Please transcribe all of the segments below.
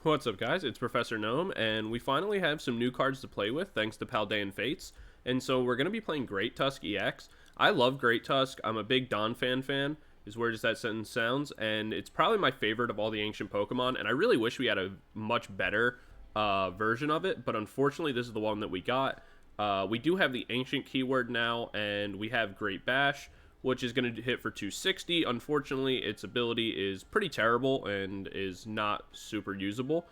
What's up, guys? It's Professor Gnome, and we finally have some new cards to play with thanks to Paldean Fates. And so we're going to be playing Great Tusk EX. I love Great Tusk. I'm a big Donphan fan, as weird as that sentence sounds, and it's probably my favorite of all the ancient Pokemon, and I really wish we had a much better version of it, but unfortunately this is the one that we got. We do have the ancient keyword now, and we have Great Bash, which is going to hit for 260. Unfortunately, its ability is pretty terrible and is not super usable.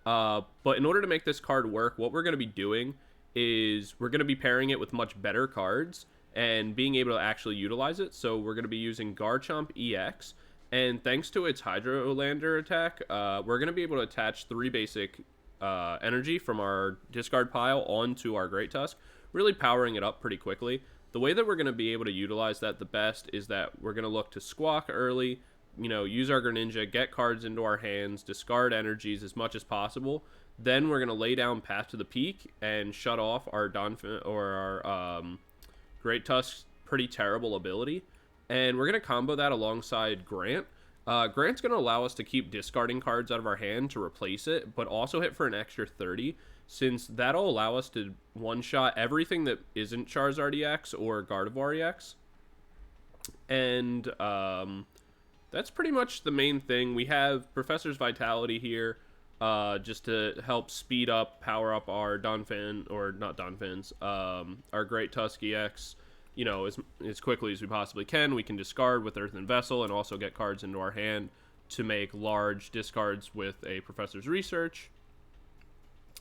But in order to make this card work, what we're going to be doing is we're going to be pairing it with much better cards and being able to actually utilize it. So we're going to be using Garchomp EX, and thanks to its Hydrolander attack, we're going to be able to attach 3 basic energy from our discard pile onto our Great Tusk, really powering it up pretty quickly. The way that we're going to be able to utilize that the best is that we're going to look to squawk early, use our Greninja, get cards into our hands, discard energies as much as possible. Then we're going to lay down Path to the Peak and shut off our our Great Tusk's pretty terrible ability. And we're going to combo that alongside Grant. Grant's going to allow us to keep discarding cards out of our hand to replace it, but also hit for an extra 30. Since that'll allow us to one-shot everything that isn't Charizard EX or Gardevoir EX. And that's pretty much the main thing. We have Professor's Vitality here just to help speed up, power up our Donphan, or not Donphans, our Great Tusk EX, as quickly as we possibly can. We can discard with Earthen Vessel and also get cards into our hand to make large discards with a Professor's Research.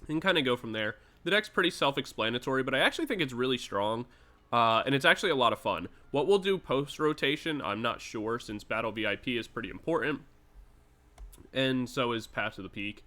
And kind of go from there. The deck's pretty self-explanatory, but I actually think it's really strong, and it's actually a lot of fun. What we'll do post-rotation, I'm not sure, since Battle VIP is pretty important, and so is Path to the Peak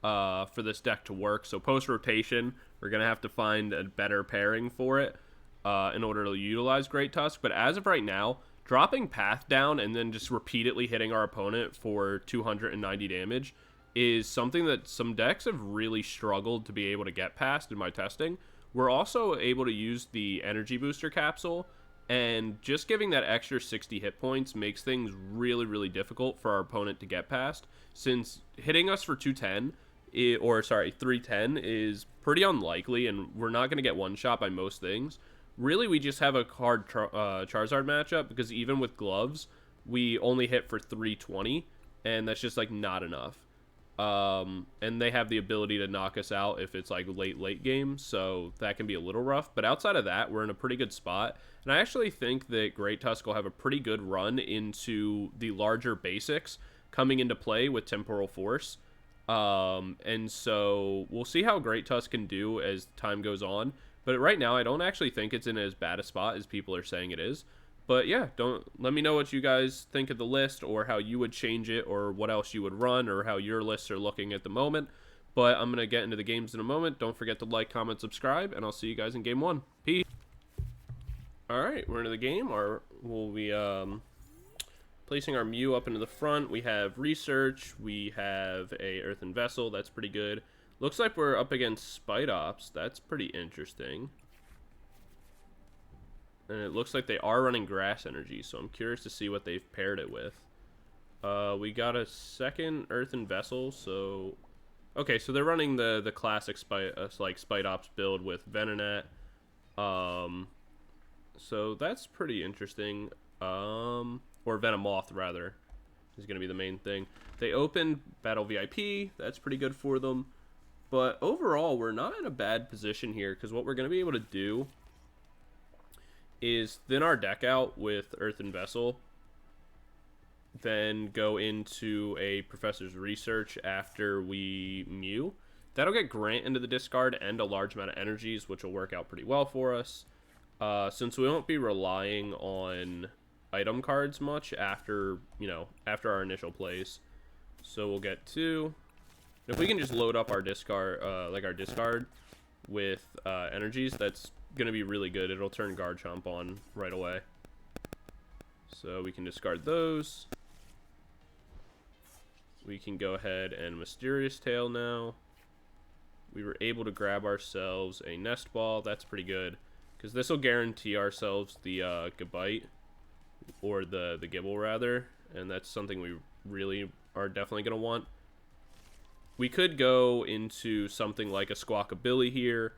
for this deck to work. So post-rotation, we're going to have to find a better pairing for it in order to utilize Great Tusk. But as of right now, dropping Path down and then just repeatedly hitting our opponent for 290 damage is something that some decks have really struggled to be able to get past in my testing. We're also able to use the energy booster capsule, and just giving that extra 60 hit points makes things really, really difficult for our opponent to get past, since hitting us for 310 is pretty unlikely, and we're not going to get one shot by most things. Really, we just have a hard Charizard matchup, because even with gloves, we only hit for 320, and that's just like not enough. And they have the ability to knock us out if it's like late game, so that can be a little rough. But outside of that, we're in a pretty good spot, and I actually think that Great Tusk will have a pretty good run into the larger basics coming into play with Temporal Force. And so we'll see how Great Tusk can do as time goes on, but right now I don't actually think it's in as bad a spot as people are saying it is. But yeah, let me know what you guys think of the list, or how you would change it, or what else you would run, or how your lists are looking at the moment. But I'm going to get into the games in a moment. Don't forget to like, comment, subscribe, and I'll see you guys in game 1. Peace. Alright, we're into the game. We'll be placing our Mew up into the front. We have Research. We have a Earthen Vessel. That's pretty good. Looks like we're up against Spite Ops. That's pretty interesting. And it looks like they are running Grass Energy, so I'm curious to see what they've paired it with. We got a second Earthen Vessel, so... Okay, so they're running the classic Spite Ops build with Venonat. So that's pretty interesting. Or Venomoth, rather, is going to be the main thing. They opened Battle VIP. That's pretty good for them. But overall, we're not in a bad position here, because what we're going to be able to do is thin our deck out with Earthen Vessel, then go into a Professor's Research after we Mew. That'll get Grant into the discard and a large amount of energies, which will work out pretty well for us, since we won't be relying on item cards much after our initial plays. So we'll get 2. If we can just load up our discard, with energies, that's going to be really good. It'll turn Garchomp on right away. So we can discard those. We can go ahead and Mysterious Tail now. We were able to grab ourselves a Nest Ball. That's pretty good, because this will guarantee ourselves the Gabite, or the Gible rather, and that's something we really are definitely going to want. we could go into something like a Squawkabilly here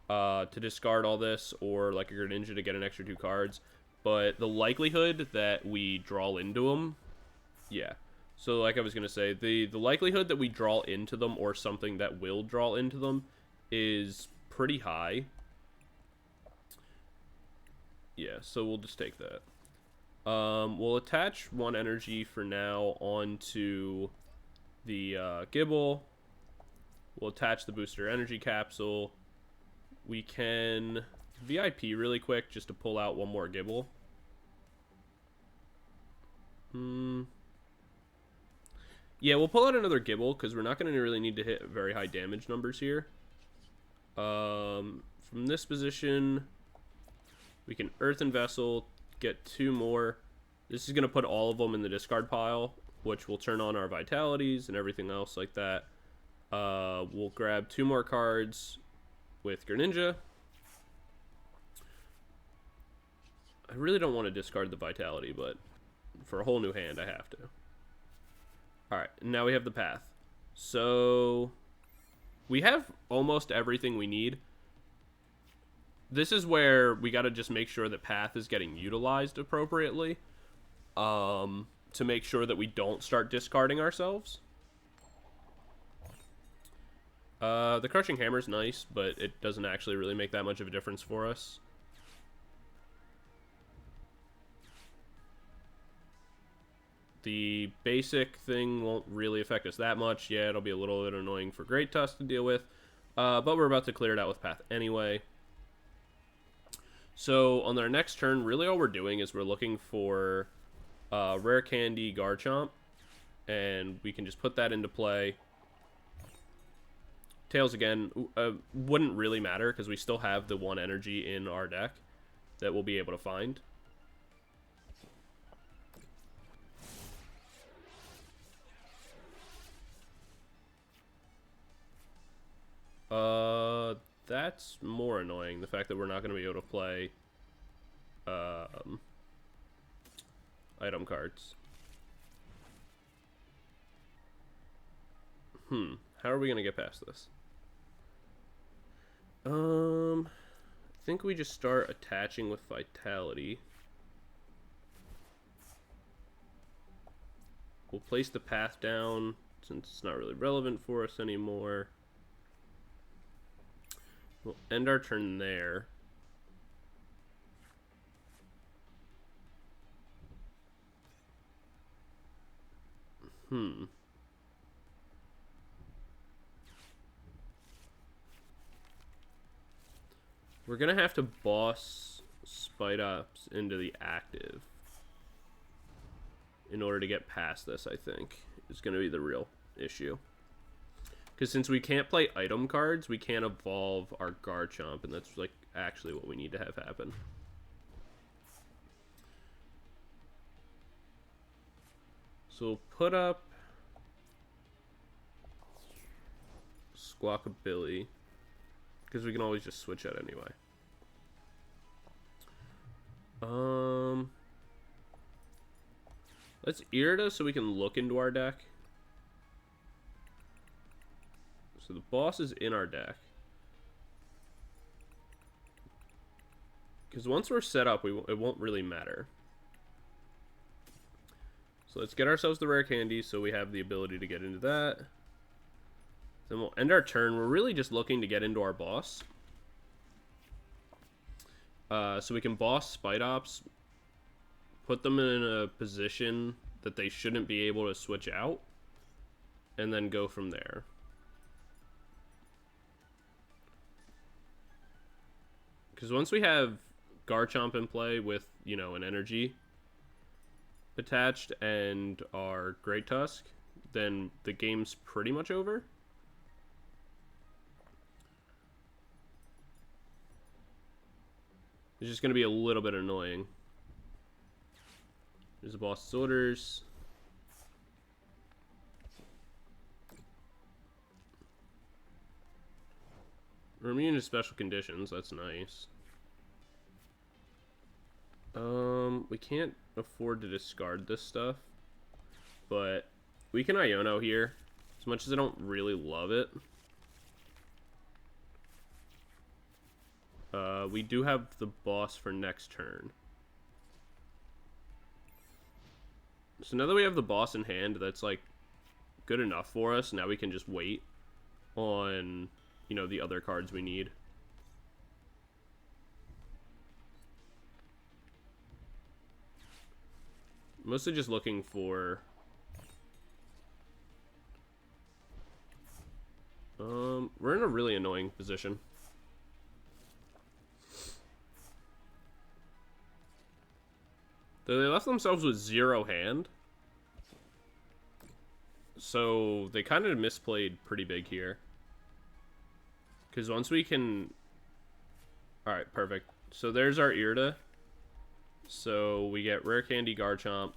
to discard all this, or like a Greninja to get an extra 2 cards. But the likelihood that we draw into them, yeah. So like I was going to say, the likelihood that we draw into them or something that will draw into them is pretty high. Yeah, so we'll just take that. We'll attach 1 energy for now onto the Gible. We'll attach the booster energy capsule. We can VIP really quick just to pull out 1 more Gible. Yeah, we'll pull out another Gible because we're not going to really need to hit very high damage numbers here. From this position, we can Earthen Vessel, get 2 more. This is going to put all of them in the discard pile, which will turn on our vitalities and everything else like that. We'll grab 2 more cards with Greninja. I really don't want to discard the vitality, but for a whole new hand, I have to. Alright, now we have the path. So, we have almost everything we need. This is where we got to just make sure that path is getting utilized appropriately. To make sure that we don't start discarding ourselves. The Crushing Hammer is nice, but it doesn't actually really make that much of a difference for us. The basic thing won't really affect us that much. Yeah, it'll be a little bit annoying for Great Tusk to deal with. But we're about to clear it out with path anyway. So on our next turn, really all we're doing is we're looking for Rare Candy Garchomp. And we can just put that into play. Tails again wouldn't really matter because we still have the 1 energy in our deck that we'll be able to find. That's more annoying, the fact that we're not going to be able to play item cards. How are we going to get past this? I think we just start attaching with vitality. We'll place the path down since it's not really relevant for us anymore. We'll end our turn there. We're gonna have to boss Spite Ops into the active in order to get past this, I think, is gonna be the real issue. Because since we can't play item cards, we can't evolve our Garchomp, and that's like actually what we need to have happen. So we'll put up Squawkabilly, because we can always just switch out anyway. Let's Irida so we can look into our deck. So the boss is in our deck. Because once we're set up, it won't really matter. So let's get ourselves the Rare Candy so we have the ability to get into that. Then we'll end our turn. We're really just looking to get into our boss. So we can boss Spite Ops, put them in a position that they shouldn't be able to switch out, and then go from there. Because once we have Garchomp in play with, you know, an energy attached and our Great Tusk, then the game's pretty much over. It's just going to be a little bit annoying. There's the boss's orders. We're immune to special conditions. That's nice. We can't afford to discard this stuff, but we can Iono here. So As much as I don't really love it. We do have the boss for next turn. So now that we have the boss in hand, that's like good enough for us. Now we can just wait on, you know, the other cards we need. Mostly just looking for we're in a really annoying position. They left themselves with 0 hand. So they kind of misplayed pretty big here. Because once we can... Alright, perfect. So there's our Irida. So we get Rare Candy Garchomp.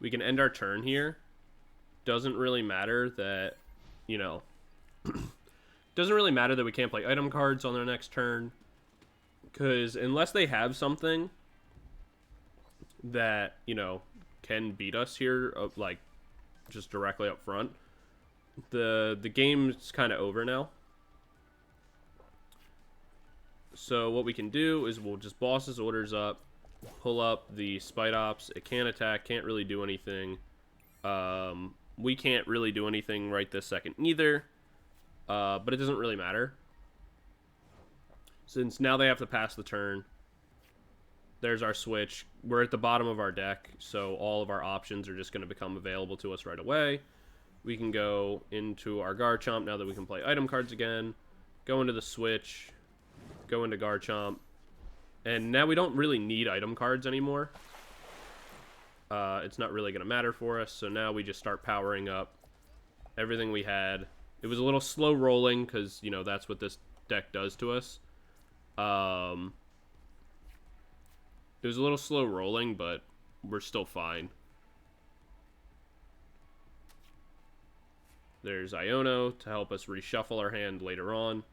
We can end our turn here. Doesn't really matter that, you know... doesn't really matter that we can't play item cards on their next turn. Because unless they have something that, you know, can beat us here, like, just directly up front, the game's kind of over now. So what we can do is we'll just boss his orders up, pull up the Spite Ops. It can't attack, can't really do anything. We can't really do anything right this second either, but it doesn't really matter. Since now they have to pass the turn. There's our switch. We're at the bottom of our deck, so all of our options are just going to become available to us right away. We can go into our Garchomp now that we can play item cards again. Go into the switch. Go into Garchomp. And now we don't really need item cards anymore. It's not really going to matter for us, so now we just start powering up everything we had. It was a little slow rolling because, you know, that's what this deck does to us. It was a little slow rolling, but we're still fine. There's Iono to help us reshuffle our hand later on.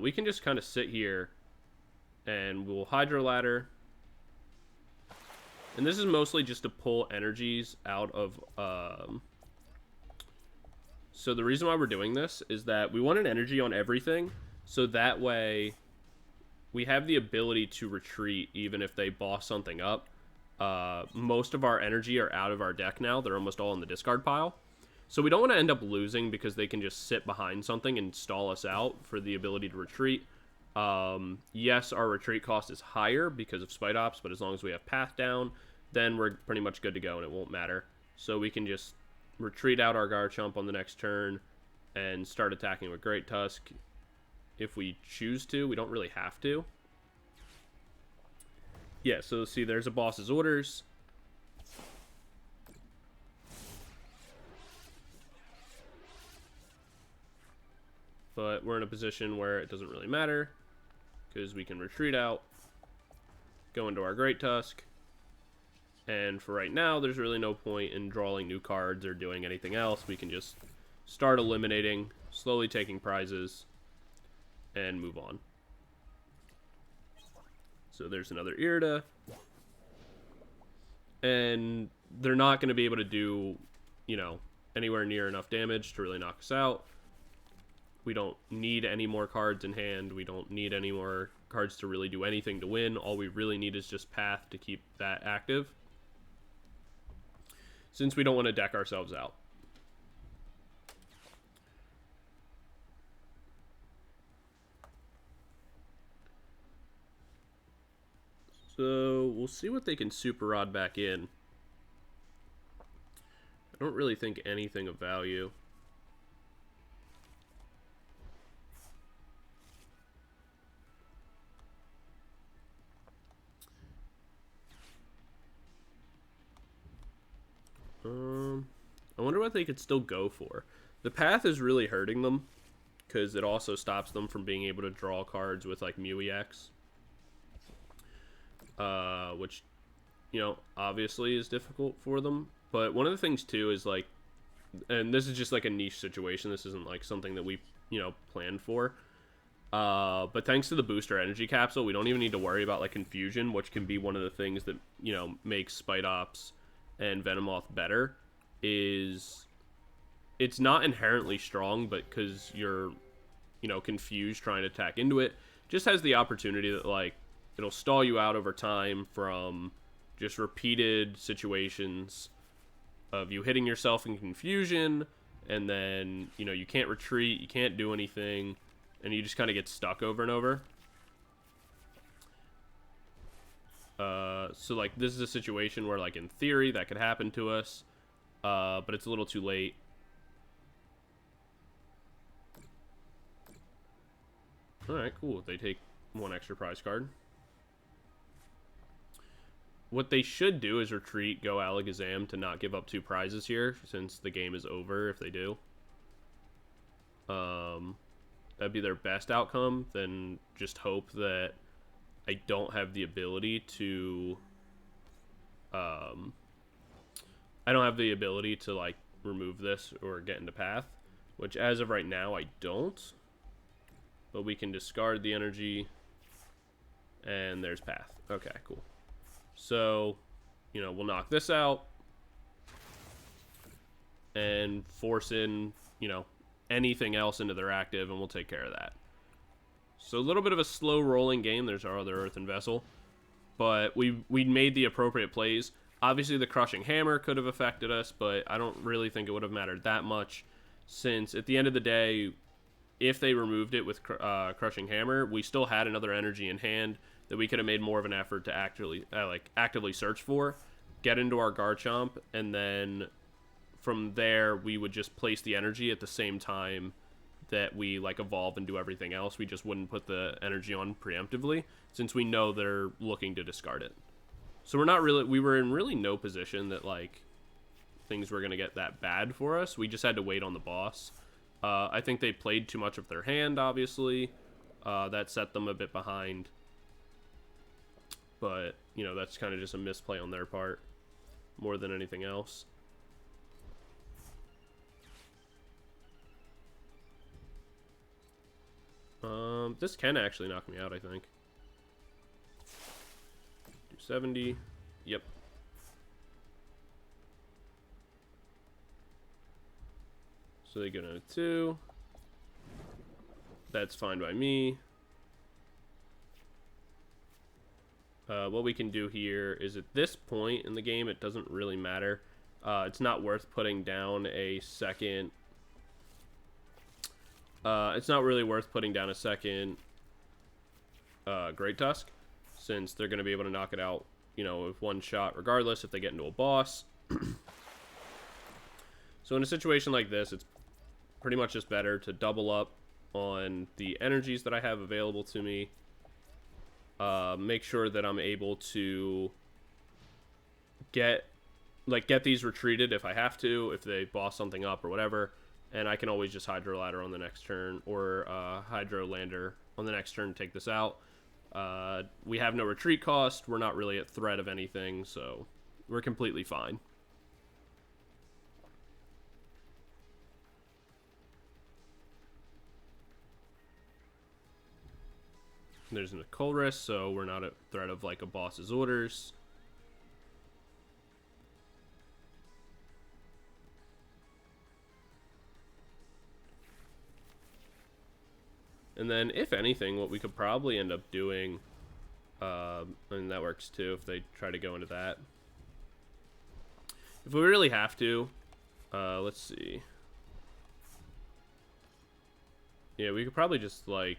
We can just kind of sit here and we'll Hydro Ladder. And this is mostly just to pull energies out of... So the reason why we're doing this is that we want an energy on everything, so that way we have the ability to retreat even if they boss something up. Most of our energy are out of our deck now. They're almost all in the discard pile. So we don't want to end up losing because they can just sit behind something and stall us out for the ability to retreat. Yes, our retreat cost is higher because of Spite Ops, but as long as we have Path down, then we're pretty much good to go and it won't matter. So we can just retreat out our Garchomp on the next turn and start attacking with Great Tusk if we choose to. We don't really have to. Yeah, so see, there's a boss's orders. But we're in a position where it doesn't really matter because we can retreat out, go into our Great Tusk, and for right now, there's really no point in drawing new cards or doing anything else. We can just start eliminating, slowly taking prizes, and move on. So there's another Irida. And they're not going to be able to do, you know, anywhere near enough damage to really knock us out. We don't need any more cards in hand. We don't need any more cards to really do anything to win. All we really need is just Path to keep that active, since we don't want to deck ourselves out. So we'll see what they can Super Rod back in. I don't really think anything of value. I wonder what they could still go for. The Path is really hurting them because it also stops them from being able to draw cards with like Mew EX. Which, you know, obviously is difficult for them. But one of the things too is like, and this is just like a niche situation. This isn't like something that we, you know, planned for. But thanks to the booster energy capsule, we don't even need to worry about like confusion, which can be one of the things that, you know, makes Spite Ops and Venomoth better. Is it's not inherently strong, but because you're, you know, confused trying to attack into it, just has the opportunity that, like, it'll stall you out over time from just repeated situations of you hitting yourself in confusion, and then, you know, you can't retreat, you can't do anything, and you just kind of get stuck over and over. So, like, this is a situation where, like, in theory, that could happen to us, but it's a little too late. Alright, cool. They take one extra prize card. What they should do is retreat, go Alakazam to not give up 2 prizes here, since the game is over if they do. That'd be their best outcome. Then just hope that I don't have the ability to... I don't have the ability to, like, remove this or get into path, which as of right now I don't. But we can discard the energy, and there's path. Okay, cool. So, you know, we'll knock this out and force in, you know, anything else into their active, and we'll take care of that. So a little bit of a slow rolling game. There's our other Earthen Vessel, but we made the appropriate plays. Obviously, the Crushing Hammer could have affected us, but I don't really think it would have mattered that much, since at the end of the day, if they removed it with Crushing Hammer, we still had another energy in hand that we could have made more of an effort to actually actively search for, get into our Garchomp, and then from there we would just place the energy at the same time that we, like, evolve and do everything else. We just wouldn't put the energy on preemptively, since we know they're looking to discard it. So we were in really no position that, like, things were going to get that bad for us. We just had to wait on the boss. I think they played too much of their hand, obviously. That set them a bit behind. But, you know, that's kind of just a misplay on their part more than anything else. This can actually knock me out, I think. 270. Yep. So they go down to 2. That's fine by me. What we can do here is, at this point in the game, it doesn't really matter. It's not worth putting down a second... it's not really worth putting down a second Great Tusk, since they're going to be able to knock it out, you know, with one shot regardless if they get into a boss. So in a situation like this, it's pretty much just better to double up on the energies that I have available to me. Make sure that I'm able to get these retreated if I have to, if they boss something up or whatever. And I can always just Hydro Ladder on the next turn, or Hydro Lander on the next turn to take this out. We have no retreat cost. We're not really at threat of anything, so we're completely fine. There's an Colress, so we're not at threat of, like, a boss's orders. And then, if anything, what we could probably end up doing, and that works too if they try to go into that. If we really have to, let's see. Yeah, we could probably just, like,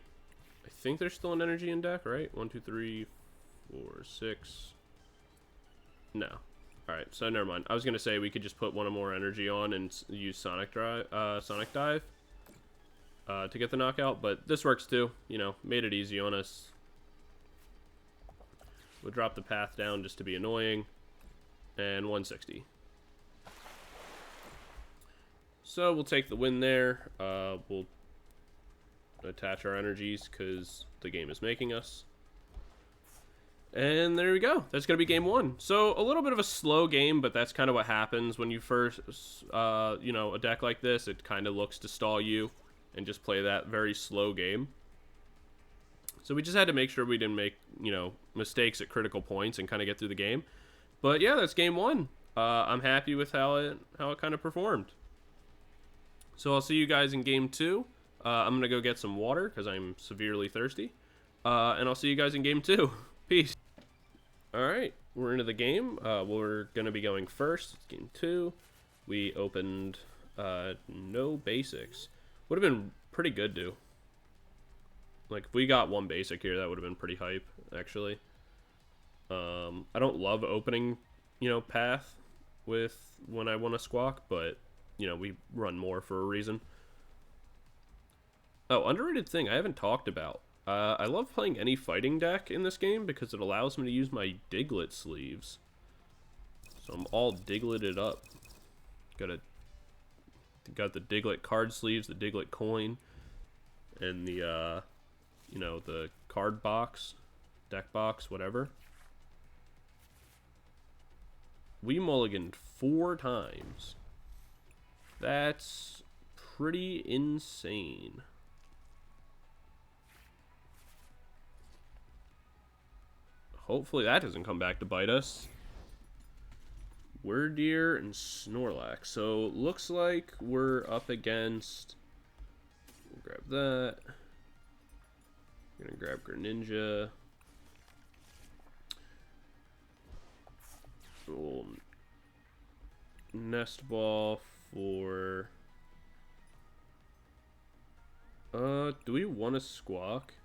I think there's still an energy in deck, right? 1, 2, 3, 4, 6. No. Alright, so never mind. I was going to say we could just put one or more energy on and use Sonic Dive to get the knockout, but this works too. You know, made it easy on us. We'll drop the path down just to be annoying. And 160. So we'll take the win there. We'll attach our energies because the game is making us. And there we go. That's going to be game 1. So a little bit of a slow game, but that's kind of what happens when you first, you know, a deck like this. It kind of looks to stall you and just play that very slow game. So we just had to make sure we didn't make, you know, mistakes at critical points and kind of get through the game. But yeah, that's game 1. I'm happy with how it kind of performed. So I'll see you guys in game 2. I'm going to go get some water because I'm severely thirsty. And I'll see you guys in game 2. Peace. Alright, we're into the game. We're going to be going first. It's game 2. We opened no basics. Would have been pretty good, dude. Like, if we got one basic here, that would have been pretty hype, actually. I don't love opening, you know, path with when I want to squawk, but, you know, we run more for a reason. Oh, underrated thing I haven't talked about. I love playing any fighting deck in this game because it allows me to use my Diglett sleeves. So I'm all Digletted up. Got the Diglett card sleeves, the Diglett coin, and the, you know, the card box, deck box, whatever. We mulliganed 4 times. That's pretty insane. Hopefully that doesn't come back to bite us. Wordeer and Snorlax. So looks like we're up against. We'll grab that. We're gonna grab Greninja. We'll Nest Ball for. Do we want to squawk?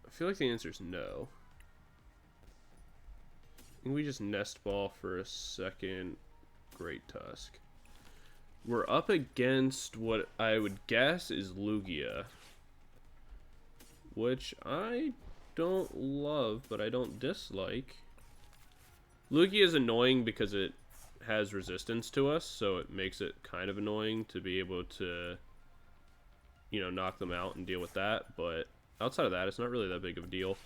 I feel like the answer is no. Can we just Nest Ball for a second? Great Tusk. We're up against what I would guess is Lugia, which I don't love, but I don't dislike. Lugia is annoying because it has resistance to us, so it makes it kind of annoying to be able to, you know, knock them out and deal with that, but outside of that, it's not really that big of a deal.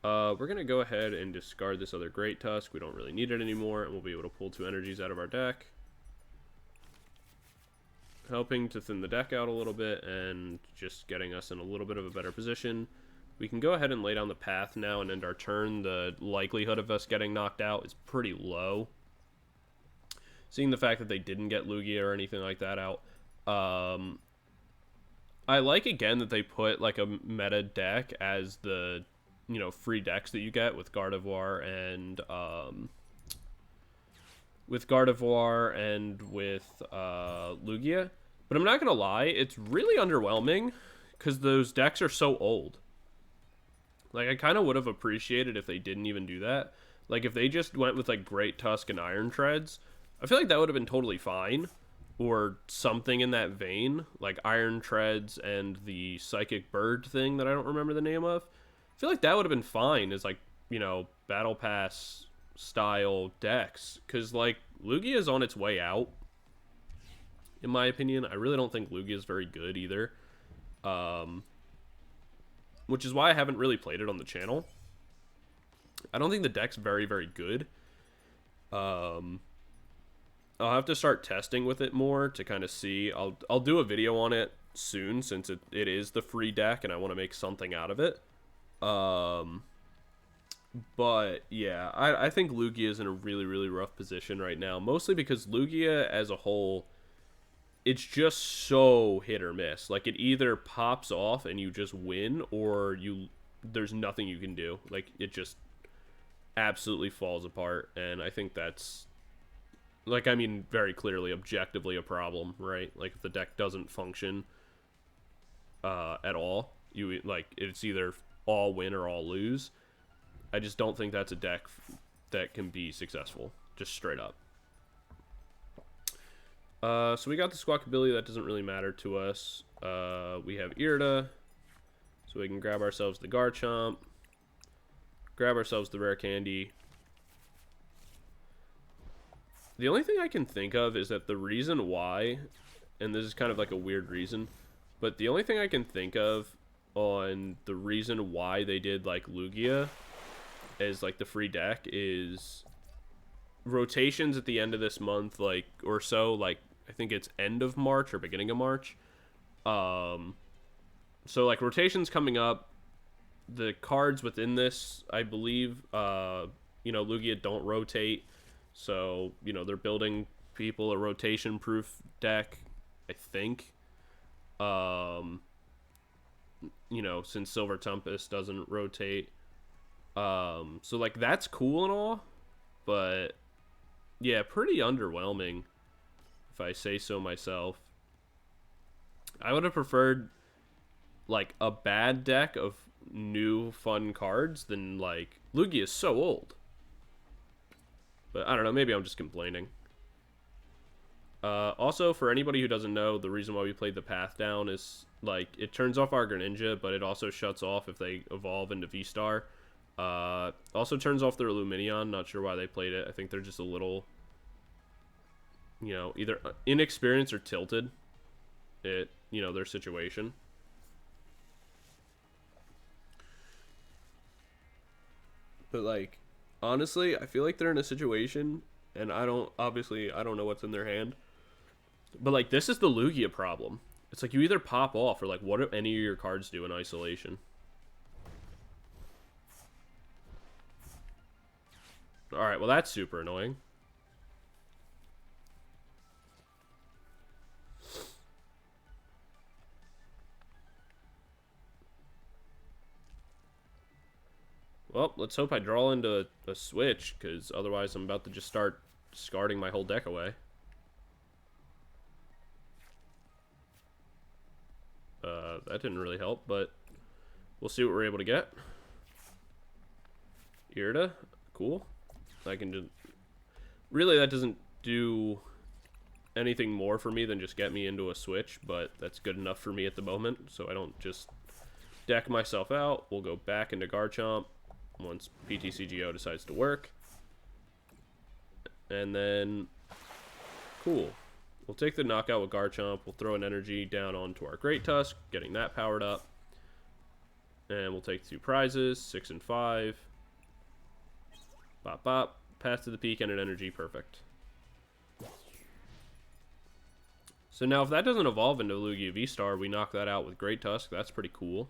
We're going to go ahead and discard this other Great Tusk. We don't really need it anymore, and we'll be able to pull 2 energies out of our deck, helping to thin the deck out a little bit and just getting us in a little bit of a better position. We can go ahead and lay down the path now and end our turn. The likelihood of us getting knocked out is pretty low. Seeing the fact that they didn't get Lugia or anything like that out. I like, again, that they put, like, a meta deck as the, you know, free decks that you get with Gardevoir and, with Lugia. But I'm not going to lie, it's really underwhelming because those decks are so old. Like, I kind of would have appreciated if they didn't even do that. Like, if they just went with, like, Great Tusk and Iron Treads, I feel like that would have been totally fine. Or something in that vein, like Iron Treads and the Psychic Bird thing that I don't remember the name of. I feel like that would have been fine as, like, you know, Battle Pass style decks. Because, like, Lugia is on its way out, in my opinion. I really don't think Lugia is very good either. Which is why I haven't really played it on the channel. I don't think the deck's very, very good. I'll have to start testing with it more to kind of see. I'll do a video on it soon since it is the free deck and I want to make something out of it. But yeah, I think Lugia is in a really, really rough position right now. Mostly because Lugia as a whole, it's just so hit or miss. Like, it either pops off and you just win, or there's nothing you can do. Like, it just absolutely falls apart. And I think that's, like, I mean, very clearly, objectively a problem, right? Like, if the deck doesn't function at all, it's either all win or all lose. I just don't think that's a deck that can be successful, just straight up. So we got the Squawkabilly. That doesn't really matter to us. We have Irida, so we can grab ourselves the Garchomp, grab ourselves the Rare Candy. The only thing I can think of is that the reason why, and this is kind of like a weird reason, but the only thing I can think of on the reason why they did, like, Lugia as, like, the free deck is rotations at the end of this month, like, or so, like, I think it's end of March or beginning of March. So, like, rotations coming up, the cards within this, I believe, you know, Lugia don't rotate. So, you know, they're building people a rotation-proof deck, I think. You know, since Silver Tempest doesn't rotate. So like that's cool and all, but yeah, pretty underwhelming if I say so myself. I would have preferred like a bad deck of new fun cards than like Lugia is so old. But I don't know, maybe I'm just complaining. Also, for anybody who doesn't know, the reason why we played the path down is like it turns off our Greninja, but it also shuts off if they evolve into V-Star. Also turns off their Lumineon. Not sure why they played it. I think they're just a little, you know, either inexperienced or tilted at, you know, their situation. But like, honestly, I feel like they're in a situation, and I don't know what's in their hand. But like, this is the Lugia problem. It's like you either pop off or like, what do any of your cards do in isolation? Alright, well that's super annoying. Well, let's hope I draw into a switch, because otherwise I'm about to just start discarding my whole deck away. That didn't really help, but we'll see what we're able to get. Irida, cool. I can just... Really, that doesn't do anything more for me than just get me into a switch, but that's good enough for me at the moment, so I don't just deck myself out. We'll go back into Garchomp once PTCGO decides to work. And then, cool. We'll take the knockout with Garchomp. We'll throw an energy down onto our Great Tusk, getting that powered up. And we'll take 2 prizes, 6 and 5. Bop, bop. Pass to the peak and an energy, perfect. So now if that doesn't evolve into Lugia V-Star, we knock that out with Great Tusk. That's pretty cool.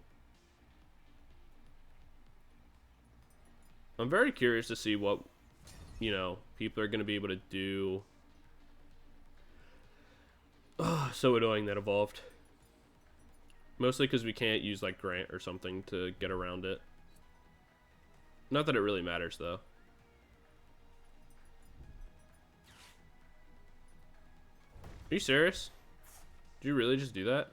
I'm very curious to see what, you know, people are going to be able to do. Oh, so annoying that evolved. Mostly because we can't use, like, Grant or something to get around it. Not that it really matters, though. Are you serious? Did you really just do that?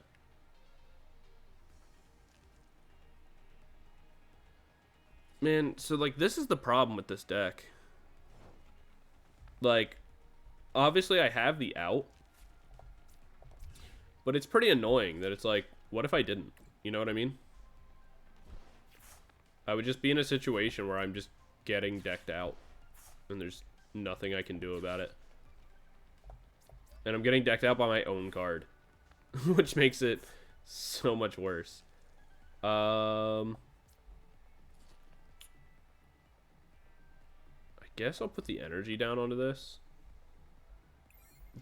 Man, so, like, this is the problem with this deck. Like, obviously I have the out. But it's pretty annoying that it's like, what if I didn't? You know what I mean? I would just be in a situation where I'm just getting decked out. And there's nothing I can do about it. And I'm getting decked out by my own card. Which makes it so much worse. I guess I'll put the energy down onto this.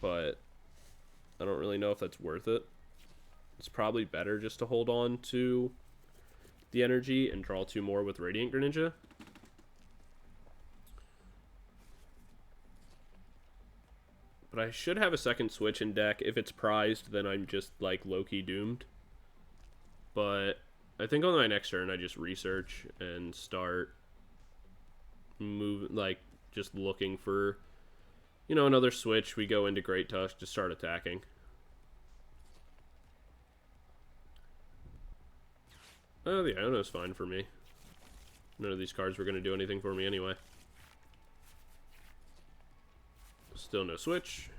But I don't really know if that's worth it. It's probably better just to hold on to the energy and draw 2 more with Radiant Greninja. But I should have a second switch in deck. If it's prized, then I'm just like low-key doomed. But I think on my next turn I just research and start like just looking for, you know, another switch. We go into Great Tusk to start attacking. Oh, the Iono's fine for me. None of these cards were going to do anything for me anyway. Still no switch.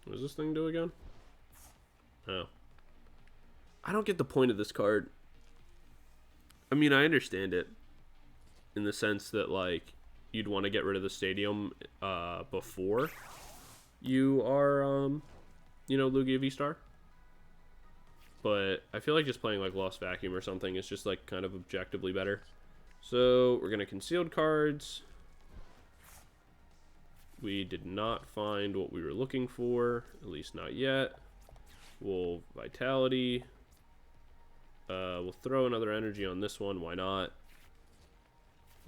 What does this thing do again? Oh. I don't get the point of this card. I mean, I understand it in the sense that, like, you'd want to get rid of the stadium before you are, you know, Lugia V-Star. But I feel like just playing, like, Lost Vacuum or something is just, like, kind of objectively better. So, we're going to concealed cards. We did not find what we were looking for, at least not yet. We'll Vitality. We'll throw another energy on this one, why not?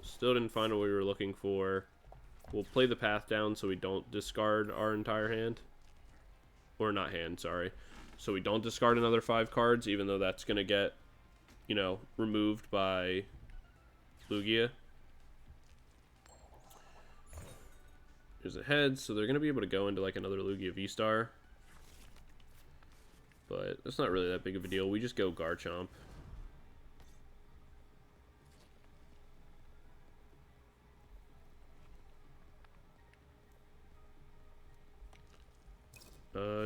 Still didn't find what we were looking for. We'll play the path down so we don't discard our entire hand. Or not hand, sorry. So we don't discard another 5 cards, even though that's going to get, you know, removed by Lugia. There's a head, so they're going to be able to go into like another Lugia V-Star. But that's not really that big of a deal. We just go Garchomp.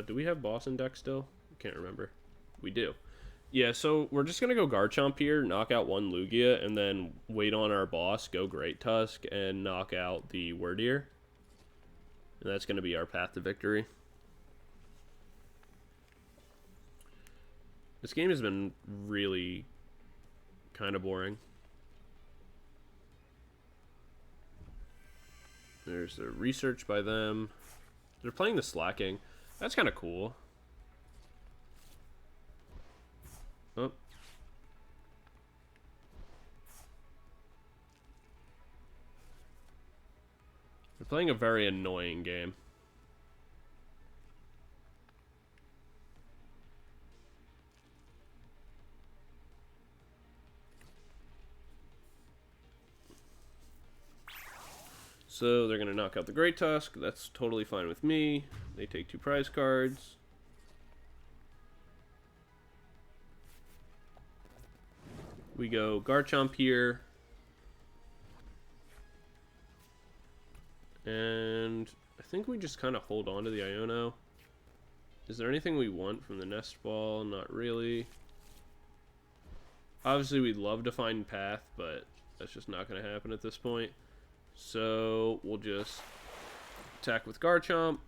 Do we have boss in deck still? I can't remember. We do. Yeah, so we're just going to go Garchomp here, knock out one Lugia, and then wait on our boss, go Great Tusk, and knock out the Wordier. And that's going to be our path to victory. This game has been really kind of boring. There's the research by them. They're playing the Slacking. That's kind of cool. Oh. They're playing a very annoying game. So they're going to knock out the Great Tusk. That's totally fine with me. They take 2 prize cards. We go Garchomp here. And I think we just kind of hold on to the Iono. Is there anything we want from the Nest Ball? Not really. Obviously, we'd love to find Path, but that's just not going to happen at this point. So we'll just attack with Garchomp.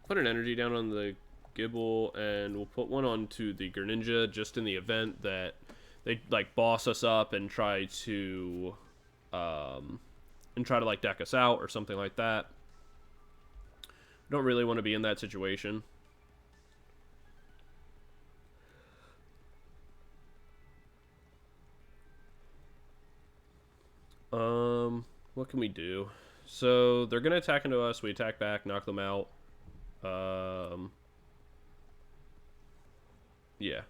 Put an energy down on the Gible, and we'll put one onto the Greninja just in the event that they like boss us up and try to like deck us out or something like that. Don't really want to be in that situation. What can we do? So they're gonna attack into us. We attack back, knock them out. Yeah.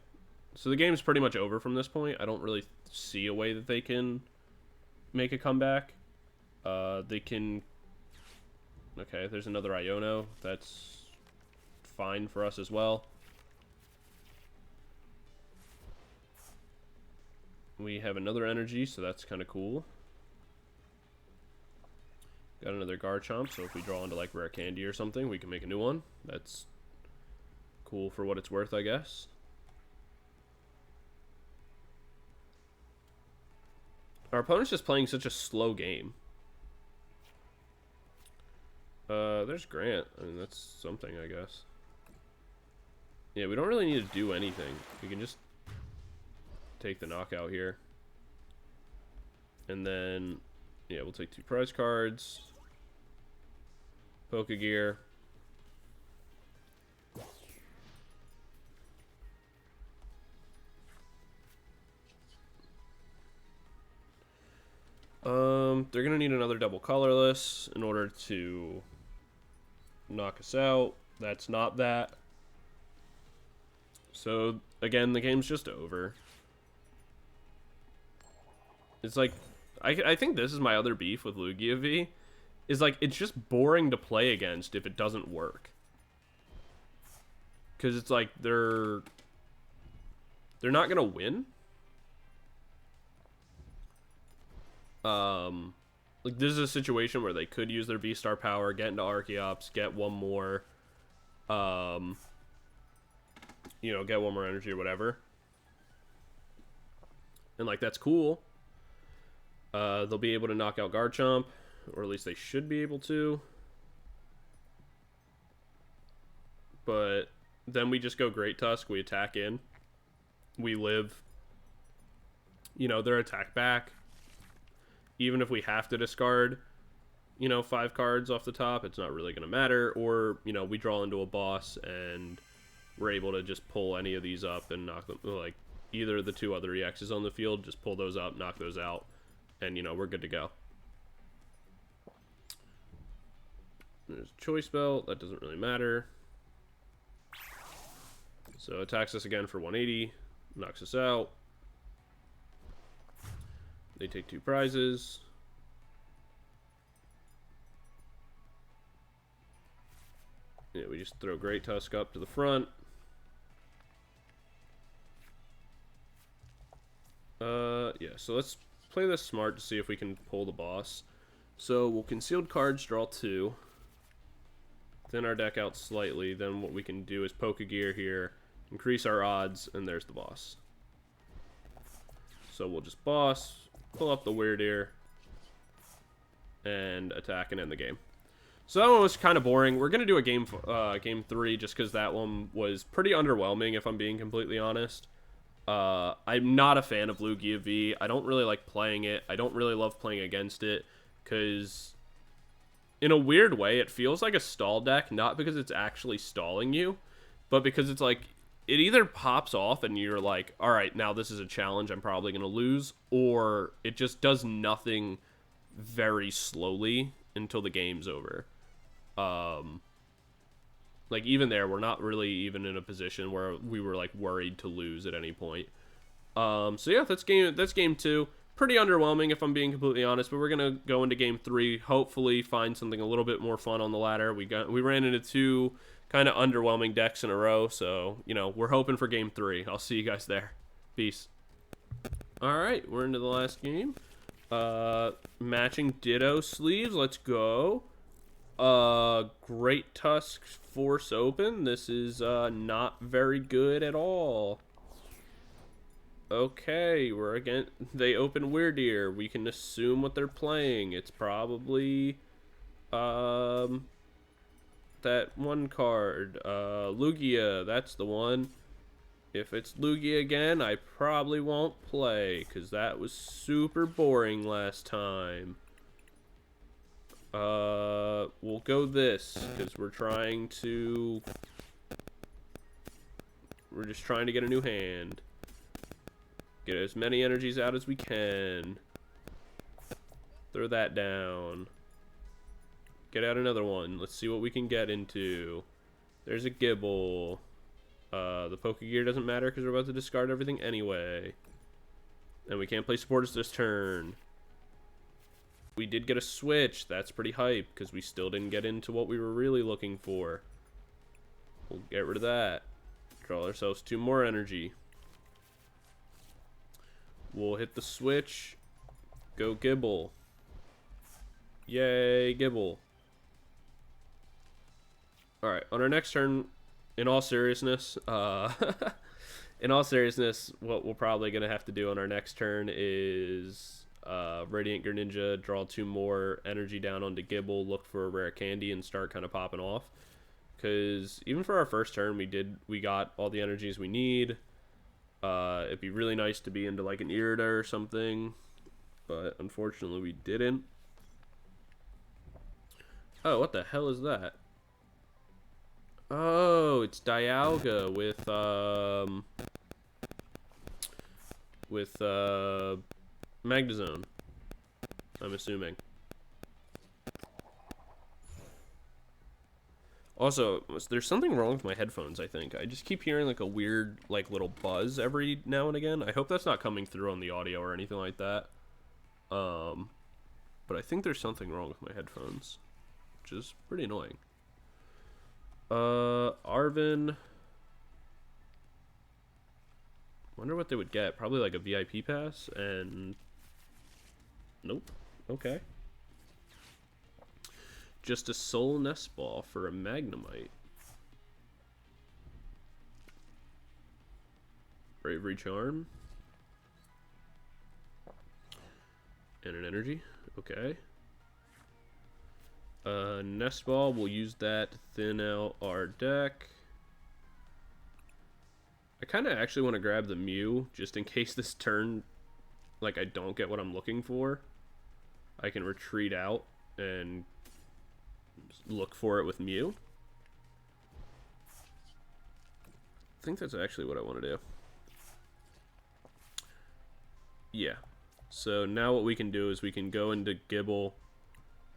So the game's pretty much over from this point. I don't really see a way that they can make a comeback. They can... Okay, there's another Iono. That's fine for us as well. We have another energy, so that's kind of cool. Got another Garchomp, so if we draw into like Rare Candy or something, we can make a new one. That's cool for what it's worth, I guess. Our opponent's just playing such a slow game. There's Grant. I mean, that's something, I guess. Yeah, we don't really need to do anything. We can just take the knockout here. And then, yeah, we'll take 2 prize cards. Pokégear. They're gonna need another double colorless in order to knock us out. That's not that. So again, the game's just over. It's like, I think this is my other beef with Lugia V, is like, it's just boring to play against if it doesn't work. Because it's like, they're not gonna win. Like, this is a situation where they could use their V-Star power, get into Archeops, get one more, you know, get one more energy or whatever. And, like, that's cool. They'll be able to knock out Garchomp, or at least they should be able to. But then we just go Great Tusk, we attack in. We live, you know, their attack back. Even if we have to discard, you know, 5 cards off the top, it's not really going to matter. Or, you know, we draw into a boss and we're able to just pull any of these up and knock them, like, either of the 2 other EXs on the field, just pull those up, knock those out. and, you know, we're good to go. There's a choice belt. That doesn't really matter. So attacks us again for 180. Knocks us out. They take 2 prizes. Yeah, we just throw Great Tusk up to the front. Yeah, so let's play this smart to see if we can pull the boss. So we'll concealed cards, draw 2. Thin our deck out slightly. Then what we can do is Pokégear here, increase our odds, and there's the boss. So we'll just boss, pull up the Weird Ear, and attack and end the game. So that one was kind of boring. We're going to do a game 3 just because that one was pretty underwhelming, if I'm being completely honest. I'm not a fan of Lugia V. I don't really like playing it. I don't really love playing against it because in a weird way it feels like a stall deck, not because it's actually stalling you, but because it's like it either pops off and you're like, all right, now this is a challenge, I'm probably going to lose, or it just does nothing very slowly until the game's over. Like, even there, we're not really even in a position where we were, like, worried to lose at any point. So, yeah, that's game 2. Pretty underwhelming, if I'm being completely honest, but we're going to go into game 3, hopefully find something a little bit more fun on the ladder. We ran into 2 kind of underwhelming decks in a row, so, you know, we're hoping for game 3. I'll see you guys there. Peace. Alright, we're into the last game. Matching Ditto sleeves, let's go. Great Tusk Force Open. This is not very good at all. Okay, they open Weird Ear. We can assume what they're playing. It's probably that one card, Lugia. That's the one. If it's Lugia again, I probably won't play because that was super boring last time. We'll go this, because we're just trying to get a new hand. Get as many energies out as we can. Throw that down. Get out another one. Let's see what we can get into. There's a Gible. The Pokégear doesn't matter because we're about to discard everything anyway. And we can't play supporters this turn. We did get a Switch. That's pretty hype because we still didn't get into what we were really looking for. We'll get rid of that. Draw ourselves 2 more energy. We'll hit the Switch. Go Gible. Yay, Gible. Alright, on our next turn, in all seriousness, what we're probably going to have to do on our next turn is Radiant Greninja, draw 2 more energy down onto Gible, look for a Rare Candy, and start kind of popping off. Because even for our first turn, we got all the energies we need. It'd be really nice to be into like an Irida or something, but unfortunately we didn't. Oh, what the hell is that? Oh, it's Dialga with Magnezone, I'm assuming. Also, there's something wrong with my headphones, I think. I just keep hearing like a weird, like, little buzz every now and again. I hope that's not coming through on the audio or anything like that. But I think there's something wrong with my headphones, which is pretty annoying. Arven. Wonder what they would get. Probably like a VIP pass and... Nope. Okay. Just a Soul Nest Ball for a Magnemite. Bravery Charm. And an energy. Okay. Nest Ball, we'll use that to thin out our deck. I kind of actually want to grab the Mew, just in case this turn, like, I don't get what I'm looking for. I can retreat out and look for it with Mew. I think that's actually what I want to do. Yeah. So now what we can do is we can go into Gible,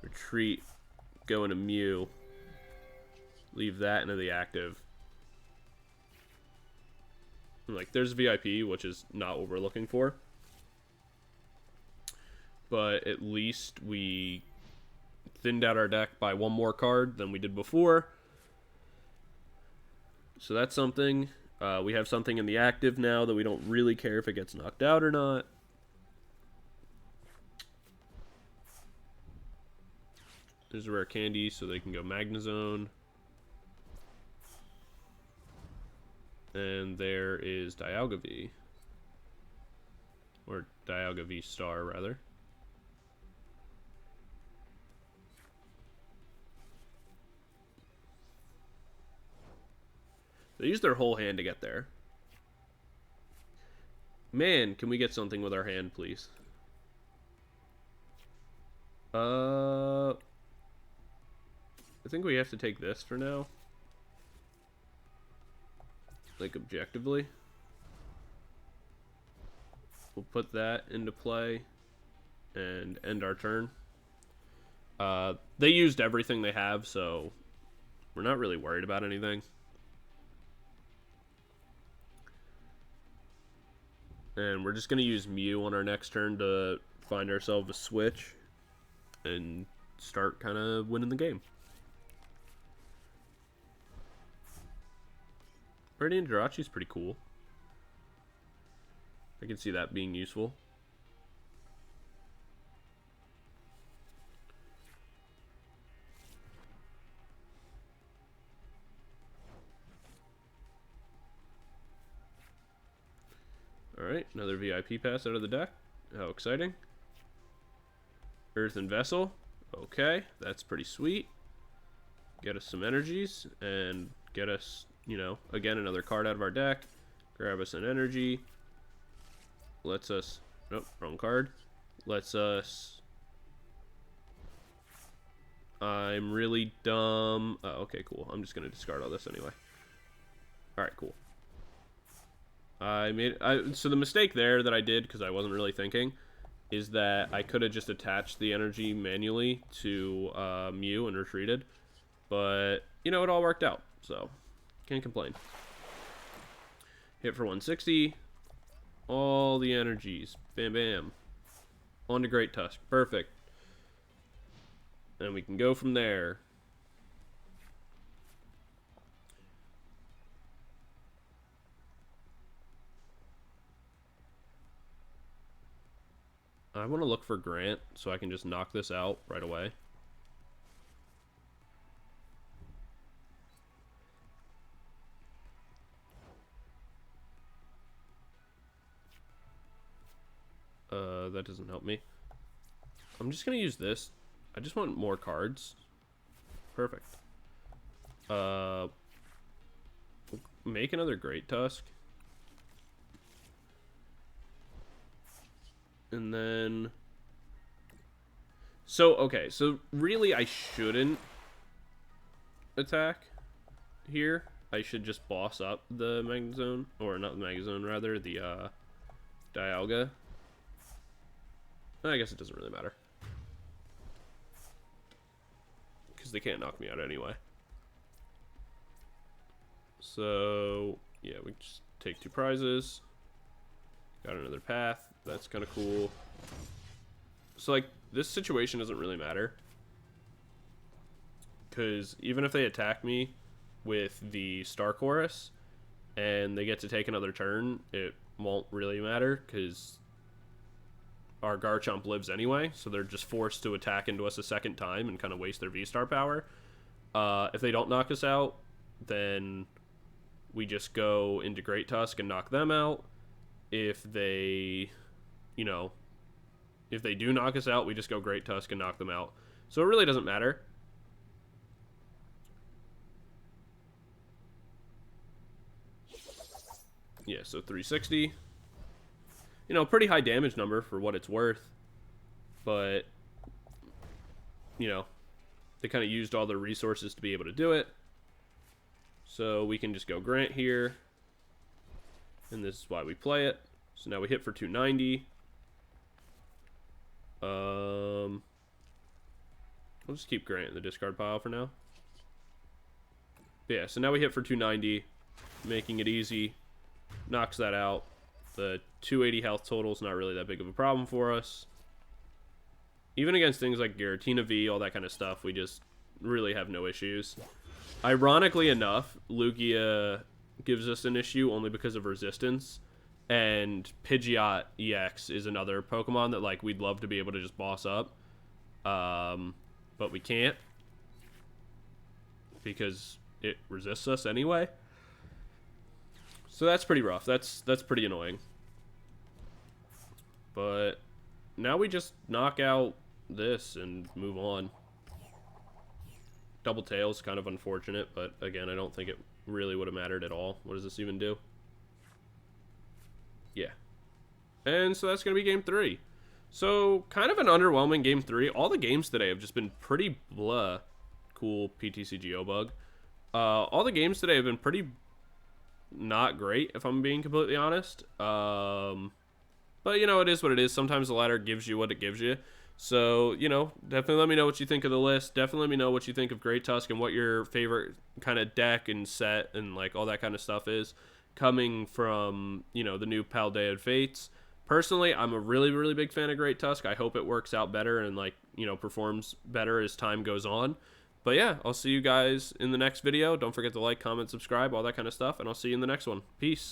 retreat, go into Mew, leave that into the active. And like, there's VIP, which is not what we're looking for. But at least we thinned out our deck by one more card than we did before. So that's something. We have something in the active now that we don't really care if it gets knocked out or not. There's a Rare Candy, so they can go Magnezone. And there is Dialga V. Or Dialga V Star, rather. They used their whole hand to get there. Man, can we get something with our hand, please? I think we have to take this for now. Like, objectively. We'll put that into play and end our turn. They used everything they have, so we're not really worried about anything. And we're just going to use Mew on our next turn to find ourselves a switch and start kind of winning the game. Radiant Jirachi's pretty cool. I can see that being useful. Alright, another VIP pass out of the deck. How exciting. Earthen Vessel. Okay, that's pretty sweet. Get us some energies and get us, you know, again, another card out of our deck. Grab us an energy. Lets us... Nope, wrong card. Lets us... I'm really dumb. Oh, okay, cool. I'm just going to discard all this anyway. Alright, cool. So the mistake there that I did, because I wasn't really thinking, is that I could have just attached the energy manually to Mew and retreated. But, you know, it all worked out, so can't complain. Hit for 160. All the energies. Bam, bam. On to Great Tusk. Perfect. And we can go from there. I want to look for Grant so I can just knock this out right away. That doesn't help me. I'm just going to use this. I just want more cards. Perfect. Make another Great Tusk. And then... So, okay. So, really, I shouldn't attack here. I should just boss up the Magnezone. Or not the Magnezone, rather. The, Dialga. I guess it doesn't really matter. Because they can't knock me out anyway. So, yeah, we just take 2 prizes. Got another path. That's kind of cool. So, like, this situation doesn't really matter. Because even if they attack me with the Star Chorus and they get to take another turn, it won't really matter because our Garchomp lives anyway, so they're just forced to attack into us a second time and kind of waste their V-Star power. If they don't knock us out, then we just go into Great Tusk and knock them out. If they, you know, if they do knock us out, we just go Great Tusk and knock them out. So it really doesn't matter. Yeah, so 360. You know, pretty high damage number for what it's worth. But, you know, they kind of used all their resources to be able to do it. So we can just go Grant here. And this is why we play it. So now we hit for 290. I'll just keep Grant in the discard pile for now. But yeah, so now we hit for 290, making it easy. Knocks that out. The 280 health total is not really that big of a problem for us. Even against things like Giratina V, all that kind of stuff, we just really have no issues. Ironically enough, Lugia gives us an issue only because of resistance. And Pidgeot EX is another Pokemon that, like, we'd love to be able to just boss up. But we can't. Because it resists us anyway. So that's pretty rough. That's pretty annoying. But now we just knock out this and move on. Double tail's kind of unfortunate, but again, I don't think it really would have mattered at all. What does this even do? Yeah. And so that's going to be game 3. So, kind of an underwhelming game 3. All the games today have just been pretty blah. Cool PTCGO bug. All the games today have been pretty not great, if I'm being completely honest. But, you know, it is what it is. Sometimes the ladder gives you what it gives you. So, you know, definitely let me know what you think of the list. Definitely let me know what you think of Great Tusk and what your favorite kind of deck and set and, like, all that kind of stuff is coming from, you know, the new Paldean Fates. Personally, I'm a really, really big fan of Great Tusk. I hope it works out better and, like, you know, performs better as time goes on. But yeah, I'll see you guys in the next video. Don't forget to like, comment, subscribe, all that kind of stuff, and I'll see you in the next one. Peace.